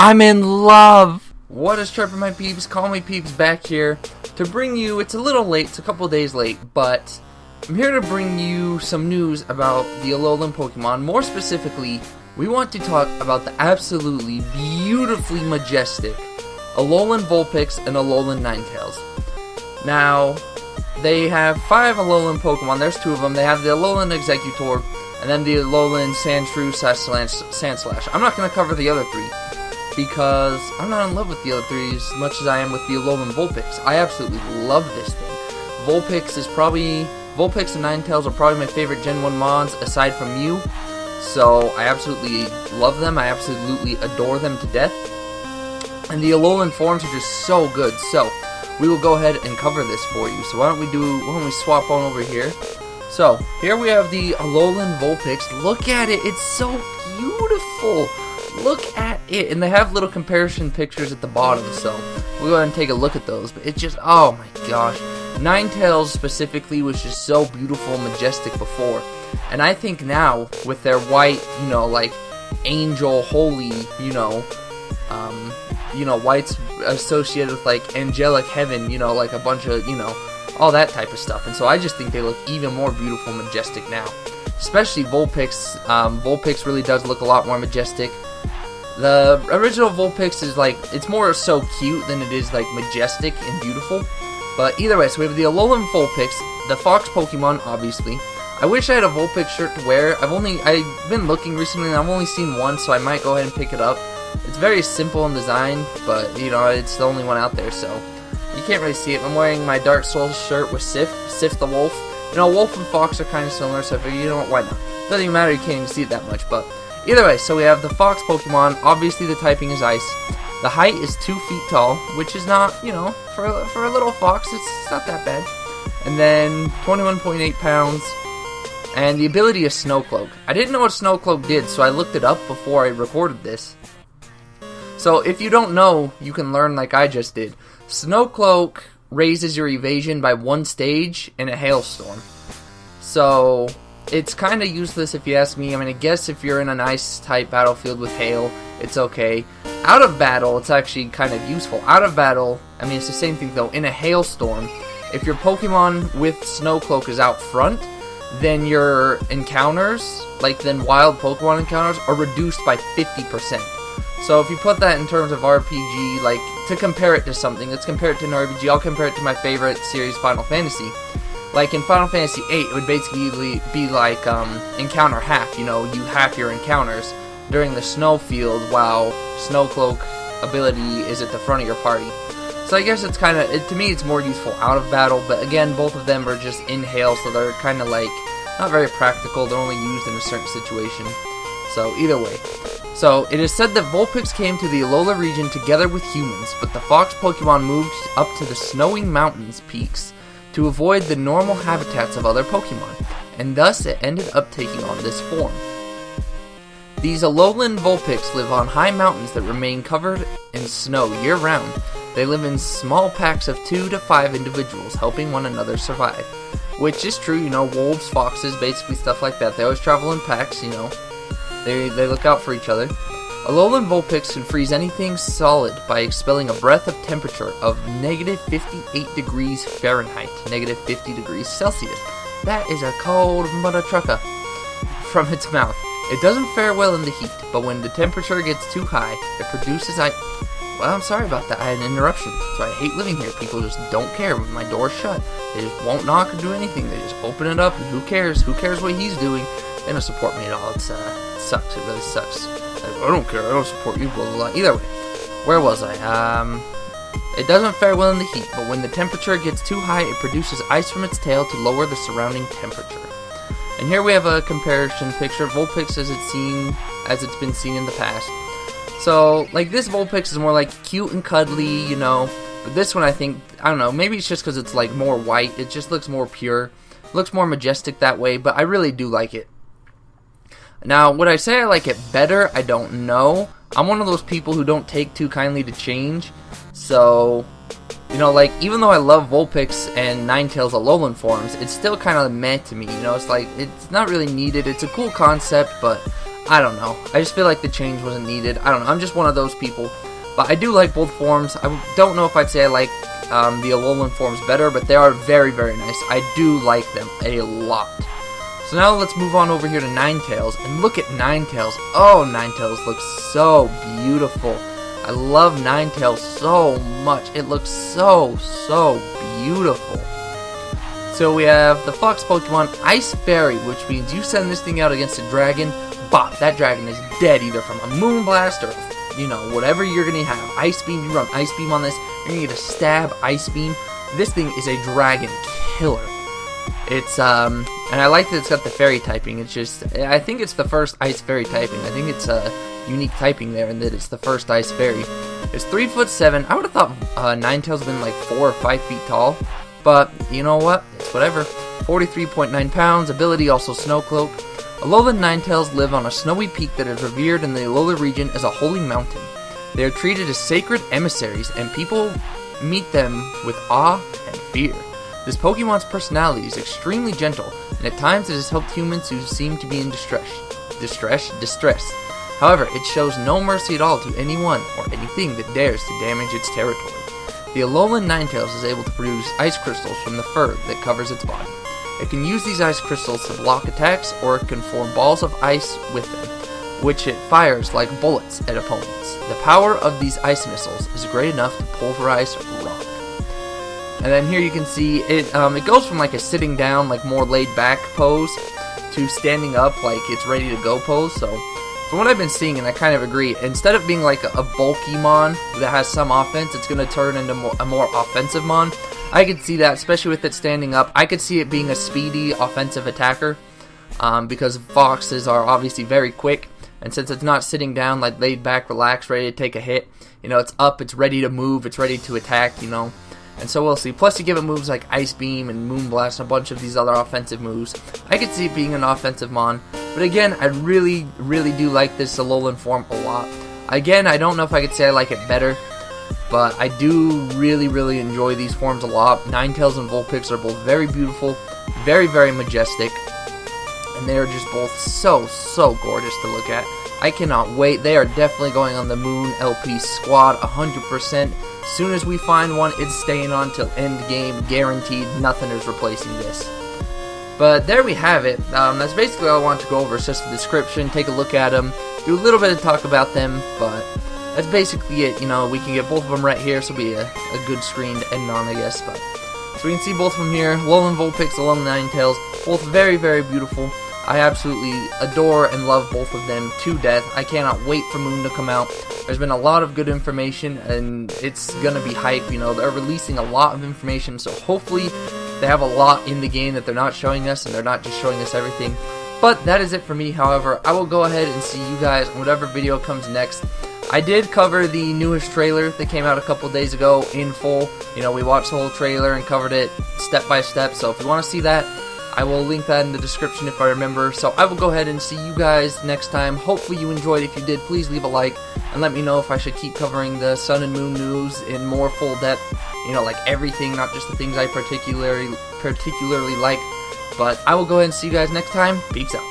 I'm in love! What is chirpin', my peeps? Call me Peeps back here to bring you, it's a little late, it's a couple days late, but I'm here to bring you some news about the Alolan Pokemon. More specifically, we want to talk about the absolutely beautifully majestic Alolan Vulpix and Alolan Ninetales. Now, they have 5 Alolan Pokemon, there's 2 of them. They have the Alolan Executor, and then the Alolan Sandshrew / Sandslash. I'm not going to cover the other 3, because I'm not in love with the other 3 as much as I am with the Alolan Vulpix. I absolutely love this thing. Vulpix and Ninetales are probably my favorite Gen 1 mons, aside from Mew. So, I absolutely love them, I absolutely adore them to death. And the Alolan forms are just so good, so we will go ahead and cover this for you. So why don't we swap on over here. So, here we have the Alolan Vulpix. Look at it, it's so beautiful. Look at it, and they have little comparison pictures at the bottom, so we'll go ahead and take a look at those. But it just, oh my gosh, Ninetales specifically was just so beautiful and majestic before, and I think now with their white, like angel, holy, white's associated with like angelic heaven, like a bunch of, all that type of stuff, and so I just think they look even more beautiful and majestic now. Especially Vulpix. Vulpix really does look a lot more majestic. The original Vulpix is like, it's more so cute than it is like majestic and beautiful. But either way, so we have the Alolan Vulpix, the Fox Pokemon, obviously. I wish I had a Vulpix shirt to wear. I've been looking recently and I've only seen one, so I might go ahead and pick it up. It's very simple in design, but it's the only one out there, so you can't really see it. I'm wearing my Dark Souls shirt with Sif the Wolf. Wolf and Fox are kind of similar, so I figured, why not? Doesn't even matter, you can't even see it that much, but either way, so we have the Fox Pokemon. Obviously, the typing is Ice. The height is 2 feet tall, which is not, for a little fox, it's not that bad. And then 21.8 pounds. And the ability is Snow Cloak. I didn't know what Snow Cloak did, so I looked it up before I recorded this. So if you don't know, you can learn like I just did. Snow Cloak raises your evasion by 1 stage in a hailstorm. So it's kind of useless if you ask me. I guess if you're in an ice type battlefield with hail, it's okay. Out of battle, it's actually kind of useful. Out of battle, it's the same thing though. In a hailstorm, if your Pokemon with Snow Cloak is out front, then your encounters, then wild Pokemon encounters, are reduced by 50%. So if you put that in terms of RPG, to compare it to something, let's compare it to an RPG. I'll compare it to my favorite series, Final Fantasy. Like in Final Fantasy VIII, it would basically be like encounter half. You half your encounters during the snow field, while Snow Cloak ability is at the front of your party. So I guess it's kind of, to me, it's more useful out of battle. But again, both of them are just in hail, so they're kind of not very practical. They're only used in a certain situation. So either way. So, it is said that Vulpix came to the Alola region together with humans, but the Fox Pokemon moved up to the Snowy Mountains peaks to avoid the normal habitats of other Pokemon, and thus it ended up taking on this form. These Alolan Vulpix live on high mountains that remain covered in snow year-round. They live in small packs of 2 to 5 individuals, helping one another survive. Which is true, wolves, foxes, basically stuff like that. They always travel in packs, They look out for each other. Alolan Vulpix can freeze anything solid by expelling a breath of temperature of negative 58 degrees Fahrenheit, negative 50 degrees Celsius. That is a cold mother trucker from its mouth. It doesn't fare well in the heat, but when the temperature gets too high, it produces ice. Well, I'm sorry about that. I had an interruption. So I hate living here. People just don't care when my door's shut. They just won't knock or do anything. They just open it up, and who cares? Who cares what he's doing? They don't support me at all. It sucks. It really sucks. I don't care. I don't support you. Blah, blah, blah. Either way. Where was I? It doesn't fare well in the heat, but when the temperature gets too high, it produces ice from its tail to lower the surrounding temperature. And here we have a comparison picture of Vulpix as it's been seen in the past. So, this Vulpix is more cute and cuddly, But this one, I don't know, maybe it's just because it's more white. It just looks more pure. It looks more majestic that way, but I really do like it. Now, would I say I like it better? I don't know. I'm one of those people who don't take too kindly to change. So, even though I love Vulpix and Ninetales Alolan forms, it's still kind of meh to me. It's not really needed. It's a cool concept, but I don't know. I just feel like the change wasn't needed. I don't know. I'm just one of those people. But I do like both forms. I don't know if I'd say I like the Alolan forms better, but they are very, very nice. I do like them a lot. So now let's move on over here to Ninetales, and look at Ninetales. Oh, Ninetales looks so beautiful. I love Ninetales so much. It looks so, so beautiful. So we have the Fox Pokemon Ice Fairy, which means you send this thing out against a dragon, bop, that dragon is dead either from a Moonblast or, you know, whatever you're going to have. Ice Beam, you run Ice Beam on this, you're going to get a stab Ice Beam. This thing is a dragon killer. It's, and I like that it's got the fairy typing. It's just, I think it's the first Ice Fairy typing. I think it's a unique typing there, and that it's the first Ice Fairy. It's 3'7". I would have thought Ninetales would have been like 4 or 5 feet tall, but you know what? It's whatever. 43.9 pounds. Ability also Snow Cloak. Alolan Ninetales live on a snowy peak that is revered in the Alola region as a holy mountain. They are treated as sacred emissaries, and people meet them with awe and fear. This Pokemon's personality is extremely gentle, and at times it has helped humans who seem to be in distress. However, it shows no mercy at all to anyone or anything that dares to damage its territory. The Alolan Ninetales is able to produce ice crystals from the fur that covers its body. It can use these ice crystals to block attacks, or it can form balls of ice with them, which it fires like bullets at opponents. The power of these ice missiles is great enough to pulverize rock. And then here you can see it goes from like a sitting down, like more laid back pose, to standing up like it's ready to go pose. So from what I've been seeing, and I kind of agree, instead of being like a bulky Mon that has some offense, it's going to turn into a more offensive Mon. I could see that, especially with it standing up. I could see it being a speedy offensive attacker, because foxes are obviously very quick, and since it's not sitting down, like laid back, relaxed, ready to take a hit, you know, it's up, it's ready to move, it's ready to attack, you know. And so we'll see. Plus, you give it moves like Ice Beam and Moonblast and a bunch of these other offensive moves. I could see it being an offensive Mon. But again, I really, really do like this Alolan form a lot. Again, I don't know if I could say I like it better, but I do really, really enjoy these forms a lot. Ninetales and Vulpix are both very beautiful, very, very majestic, and they are just both so, so gorgeous to look at. I cannot wait. They are definitely going on the Moon LP squad 100%. As soon as we find one, it's staying on till end game, guaranteed. Nothing is replacing this. But there we have it. That's basically all I want to go over. It's just the description, take a look at them, do a little bit of talk about them, but that's basically it. You know, we can get both of them right here, so it'll be a good screen to end on, I guess. But so we can see both from here. Alolan Vulpix, Alolan Ninetales, both very, very beautiful. I absolutely adore and love both of them to death. I cannot wait for Moon to come out. There's been a lot of good information, and it's going to be hype. You know, they're releasing a lot of information, so hopefully they have a lot in the game that they're not showing us, and they're not just showing us everything. But that is it for me. However, I will go ahead and see you guys in whatever video comes next. I did cover the newest trailer that came out a couple days ago in full. You know, we watched the whole trailer and covered it step by step, so if you want to see that, I will link that in the description if I remember. So I will go ahead and see you guys next time. Hopefully you enjoyed. If you did, please leave a like and let me know if I should keep covering the Sun and Moon news in more full depth. You know, like everything, not just the things I particularly like. But I will go ahead and see you guys next time. Peeps out.